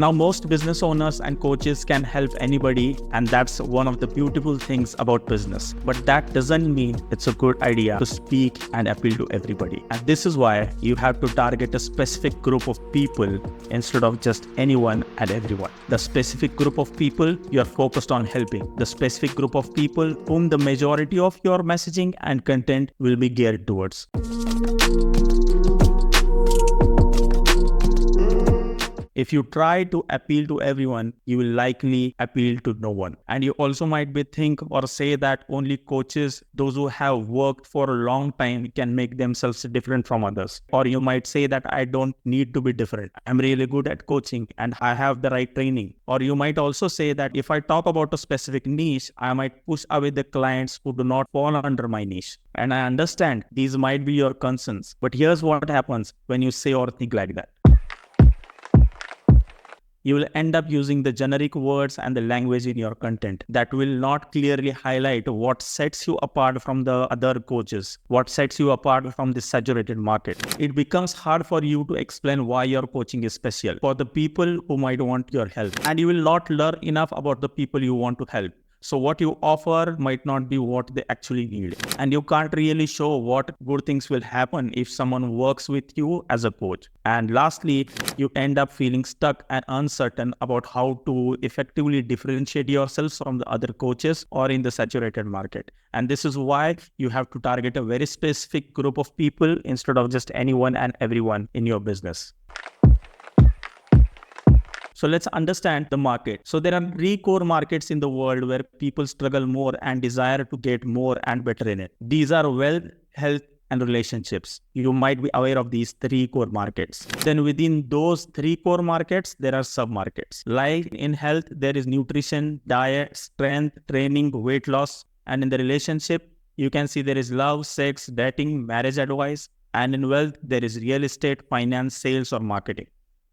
Now, most business owners and coaches can help anybody, and that's one of the beautiful things about business. But that doesn't mean it's a good idea to speak and appeal to everybody. And this is why you have to target a specific group of people instead of just anyone and everyone. The specific group of people you are focused on helping. The specific group of people whom the majority of your messaging and content will be geared towards. If you try to appeal to everyone, you will likely appeal to no one. And you also might be think or say that only coaches, those who have worked for a long time, can make themselves different from others. Or you might say that I don't need to be different. I'm really good at coaching and I have the right training. Or you might also say that if I talk about a specific niche, I might push away the clients who do not fall under my niche. And I understand these might be your concerns. But here's what happens when you say or think like that. You will end up using the generic words and the language in your content that will not clearly highlight what sets you apart from the other coaches, what sets you apart from the saturated market. It becomes hard for you to explain why your coaching is special for the people who might want your help. And you will not learn enough about the people you want to help. So what you offer might not be what they actually need. And you can't really show what good things will happen if someone works with you as a coach. And lastly, you end up feeling stuck and uncertain about how to effectively differentiate yourselves from the other coaches or in the saturated market. And this is why you have to target a very specific group of people instead of just anyone and everyone in your business. So let's understand the market. So there are 3 core markets in the world where people struggle more and desire to get more and better in it. These are wealth, health, and relationships. You might be aware of these 3 core markets. Then within those 3 core markets, there are sub-markets. Like in health, there is nutrition, diet, strength, training, weight loss. And in the relationship, you can see there is love, sex, dating, marriage advice. And in wealth, there is real estate, finance, sales, or marketing.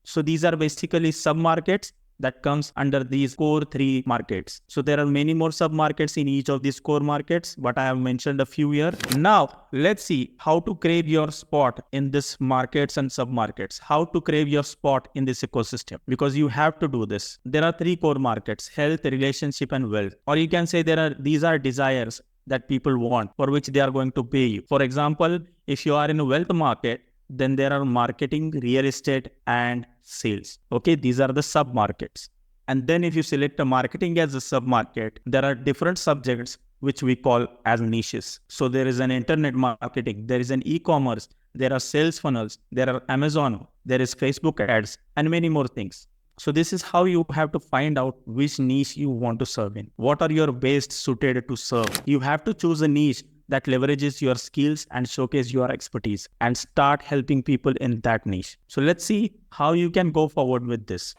So these are basically sub-markets that comes under these core 3 markets. So there are many more sub-markets in each of these core markets, but I have mentioned a few here. Now, let's see how to crave your spot in this markets and sub-markets, how to crave your spot in this ecosystem, because you have to do this. There are 3 core markets: health, relationship, and wealth. Or you can say these are desires that people want for which they are going to pay you. For example, if you are in a wealth market, then there are marketing, real estate, and sales. Okay, these are the sub-markets. And then if you select a marketing as a sub-market, there are different subjects which we call as niches. So there is an internet marketing, there is an e-commerce, there are sales funnels, there are Amazon, there is Facebook ads, and many more things. So this is how you have to find out which niche you want to serve in. What are your best suited to serve? You have to choose a niche that leverages your skills and showcase your expertise and start helping people in that niche. So let's see how you can go forward with this.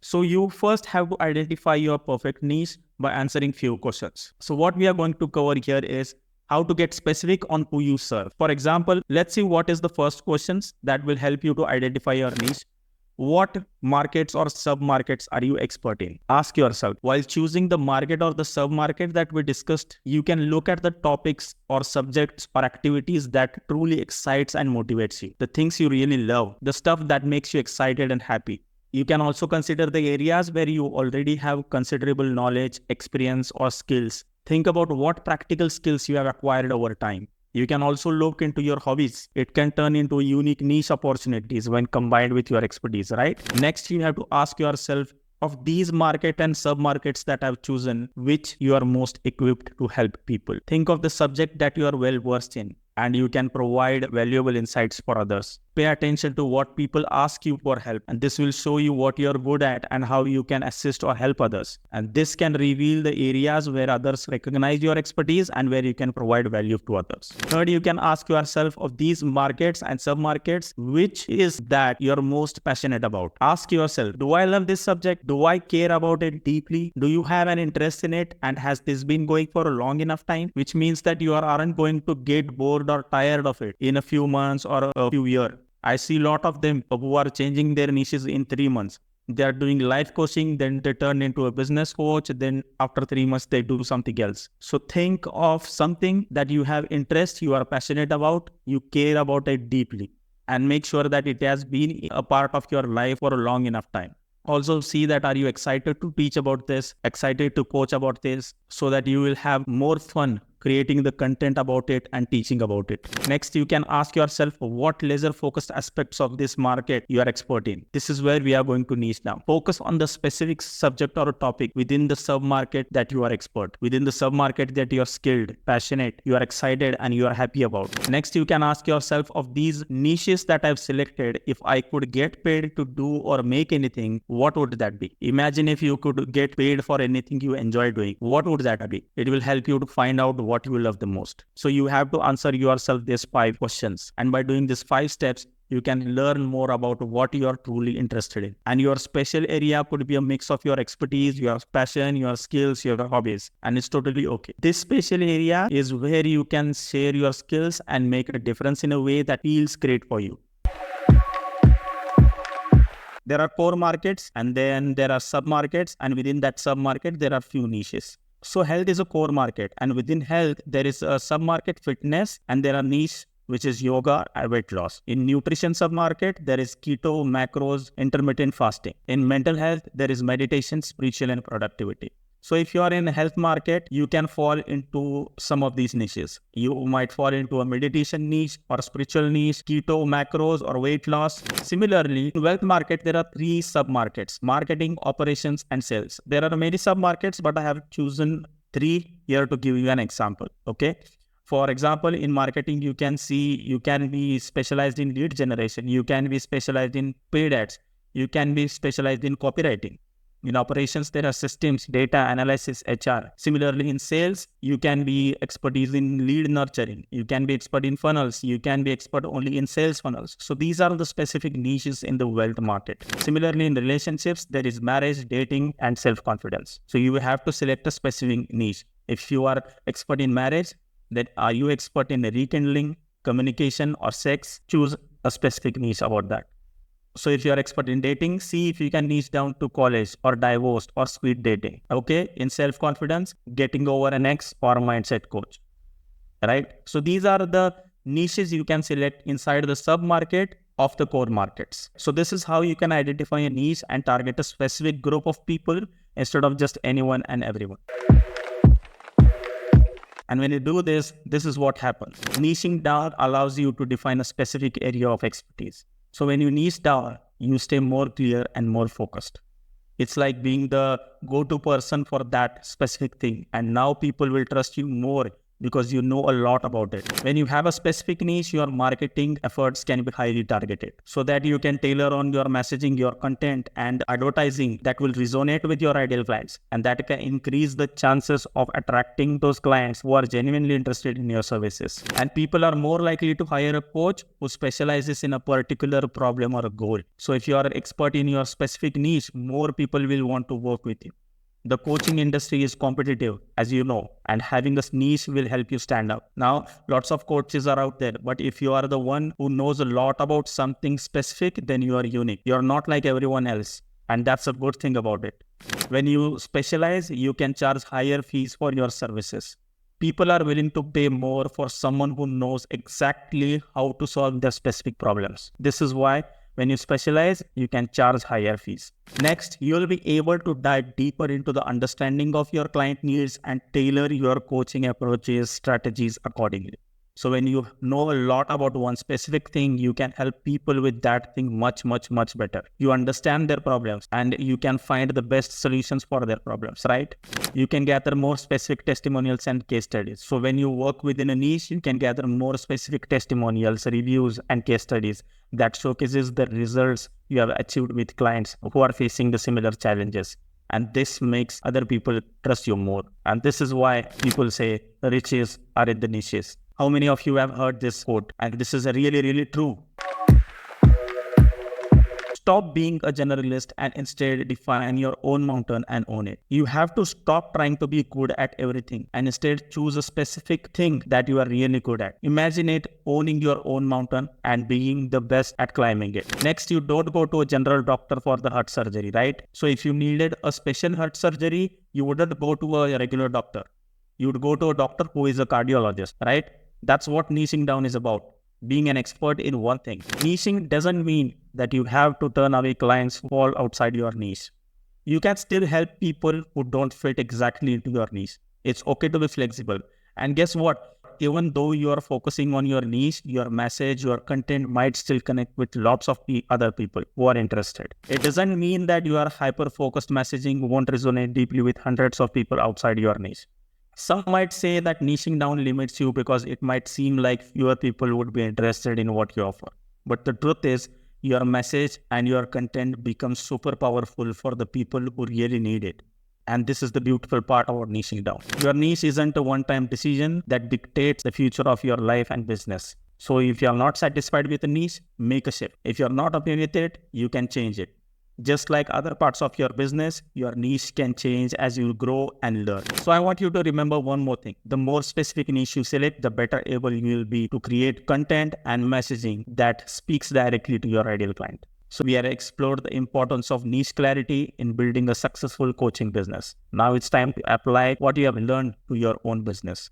So you first have to identify your perfect niche by answering few questions. So what we are going to cover here is how to get specific on who you serve. For example, let's see what is the first questions that will help you to identify your niche. What markets or sub-markets are you expert in? Ask yourself. While choosing the market or the sub-market that we discussed, you can look at the topics or subjects or activities that truly excites and motivates you. The things you really love, the stuff that makes you excited and happy. You can also consider the areas where you already have considerable knowledge, experience, or skills. Think about what practical skills you have acquired over time. You can also look into your hobbies. It can turn into unique niche opportunities when combined with your expertise, right? Next, you have to ask yourself, of these market and sub-markets that I've chosen, which you are most equipped to help people. Think of the subject that you are well versed in, and you can provide valuable insights for others. Pay attention to what people ask you for help, and this will show you what you're good at and how you can assist or help others. And this can reveal the areas where others recognize your expertise and where you can provide value to others. Third, you can ask yourself, of these markets and sub-markets, which is that you're most passionate about? Ask yourself, do I love this subject? Do I care about it deeply? Do you have an interest in it? And has this been going for a long enough time? Which means that you aren't going to get bored or tired of it in a few months or a few years. I see a lot of them who are changing their niches in 3 months. They are doing life coaching, then they turn into a business coach, then after 3 months, they do something else. So think of something that you have interest, you are passionate about, you care about it deeply. and make sure that it has been a part of your life for a long enough time. Also see that are you excited to teach about this, excited to coach about this, so that you will have more fun creating the content about it and teaching about it. Next, you can ask yourself what laser focused aspects of this market you are expert in. This is where we are going to niche down. Focus on the specific subject or topic within the sub market that you are expert, within the sub market that you are skilled, passionate, you are excited and you are happy about. Next, you can ask yourself, of these niches that I've selected, if I could get paid to do or make anything, what would that be? Imagine if you could get paid for anything you enjoy doing, what would that be? It will help you to find out what you love the most. So you have to answer yourself these 5 questions. And by doing these 5 steps, you can learn more about what you are truly interested in. And your special area could be a mix of your expertise, your passion, your skills, your hobbies. And it's totally okay. This special area is where you can share your skills and make a difference in a way that feels great for you. There are core markets and then there are sub-markets, and within that sub-market, there are few niches. So health is a core market, and within health, there is a sub-market fitness, and there are niche which is yoga and weight loss. In nutrition sub-market, there is keto, macros, intermittent fasting. In mental health, there is meditation, spiritual and productivity. So if you are in the health market, you can fall into some of these niches. You might fall into a meditation niche or a spiritual niche, keto, macros or weight loss. Similarly, in wealth market, there are 3 sub-markets: marketing, operations and sales. There are many sub-markets, but I have chosen 3 here to give you an example. Okay. For example, in marketing, you can be specialized in lead generation. You can be specialized in paid ads. You can be specialized in copywriting. In operations, there are systems, data, analysis, HR. Similarly, in sales, you can be expertise in lead nurturing. You can be expert in funnels. You can be expert only in sales funnels. So these are the specific niches in the wealth market. Similarly, in relationships, there is marriage, dating, and self-confidence. So you have to select a specific niche. If you are expert in marriage, then are you expert in rekindling, communication, or sex? Choose a specific niche about that. So if you are expert in dating, see if you can niche down to college or divorced or speed dating. Okay. In self-confidence, getting over an ex or mindset coach. Right. So these are the niches you can select inside the sub-market of the core markets. So this is how you can identify a niche and target a specific group of people instead of just anyone and everyone. And when you do this, this is what happens. Niching down allows you to define a specific area of expertise. So when you niche down, you stay more clear and more focused. It's like being the go-to person for that specific thing. And now people will trust you more because you know a lot about it. When you have a specific niche, your marketing efforts can be highly targeted so that you can tailor on your messaging, your content and advertising that will resonate with your ideal clients. And that can increase the chances of attracting those clients who are genuinely interested in your services. And people are more likely to hire a coach who specializes in a particular problem or a goal. So if you are an expert in your specific niche, more people will want to work with you. The coaching industry is competitive, as you know, and having this niche will help you stand out. Now, lots of coaches are out there, but if you are the one who knows a lot about something specific, then you are unique. You're not like everyone else, and that's a good thing about it. When you specialize, you can charge higher fees for your services. People are willing to pay more for someone who knows exactly how to solve their specific problems. This is why when you specialize, you can charge higher fees. Next, you'll be able to dive deeper into the understanding of your client needs and tailor your coaching approaches, strategies accordingly. So when you know a lot about one specific thing, you can help people with that thing much better. You understand their problems and you can find the best solutions for their problems, right? You can gather more specific testimonials and case studies. So when you work within a niche, you can gather more specific testimonials, reviews, and case studies that showcases the results you have achieved with clients who are facing the similar challenges. And this makes other people trust you more. And this is why people say the riches are in the niches. How many of you have heard this quote? And this is really true. Stop being a generalist and instead define your own mountain and own it. You have to stop trying to be good at everything and instead choose a specific thing that you are really good at. Imagine it owning your own mountain and being the best at climbing it. Next, you don't go to a general doctor for the heart surgery, right? So if you needed a special heart surgery, you wouldn't go to a regular doctor. You would go to a doctor who is a cardiologist, right? That's what niching down is about. being an expert in one thing. Niching doesn't mean that you have to turn away clients who fall outside your niche. You can still help people who don't fit exactly into your niche. It's okay to be flexible. And guess what? Even though you are focusing on your niche, your message, your content might still connect with lots of other people who are interested. It doesn't mean that your hyper-focused messaging won't resonate deeply with hundreds of people outside your niche. Some might say that niching down limits you because it might seem like fewer people would be interested in what you offer. But the truth is, your message and your content becomes super powerful for the people who really need it. And this is the beautiful part about niching down. Your niche isn't a one-time decision that dictates the future of your life and business. So if you're not satisfied with a niche, make a shift. If you're not happy with it, you can change it. Just like other parts of your business, your niche can change as you grow and learn. So I want you to remember one more thing. The more specific niche you select, the better able you will be to create content and messaging that speaks directly to your ideal client. So we have explored the importance of niche clarity in building a successful coaching business. Now it's time to apply what you have learned to your own business.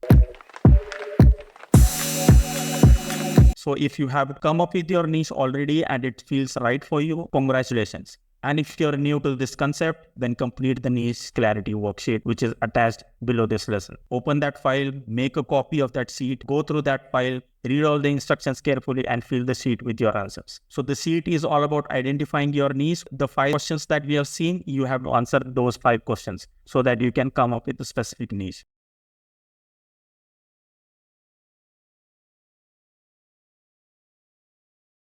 So if you have come up with your niche already and it feels right for you, congratulations. And if you're new to this concept, then complete the niche clarity worksheet, which is attached below this lesson. Open that file, make a copy of that sheet, go through that file, read all the instructions carefully and fill the sheet with your answers. So the sheet is all about identifying your niche. The 5 questions that we have seen, you have to answer those 5 questions so that you can come up with a specific niche.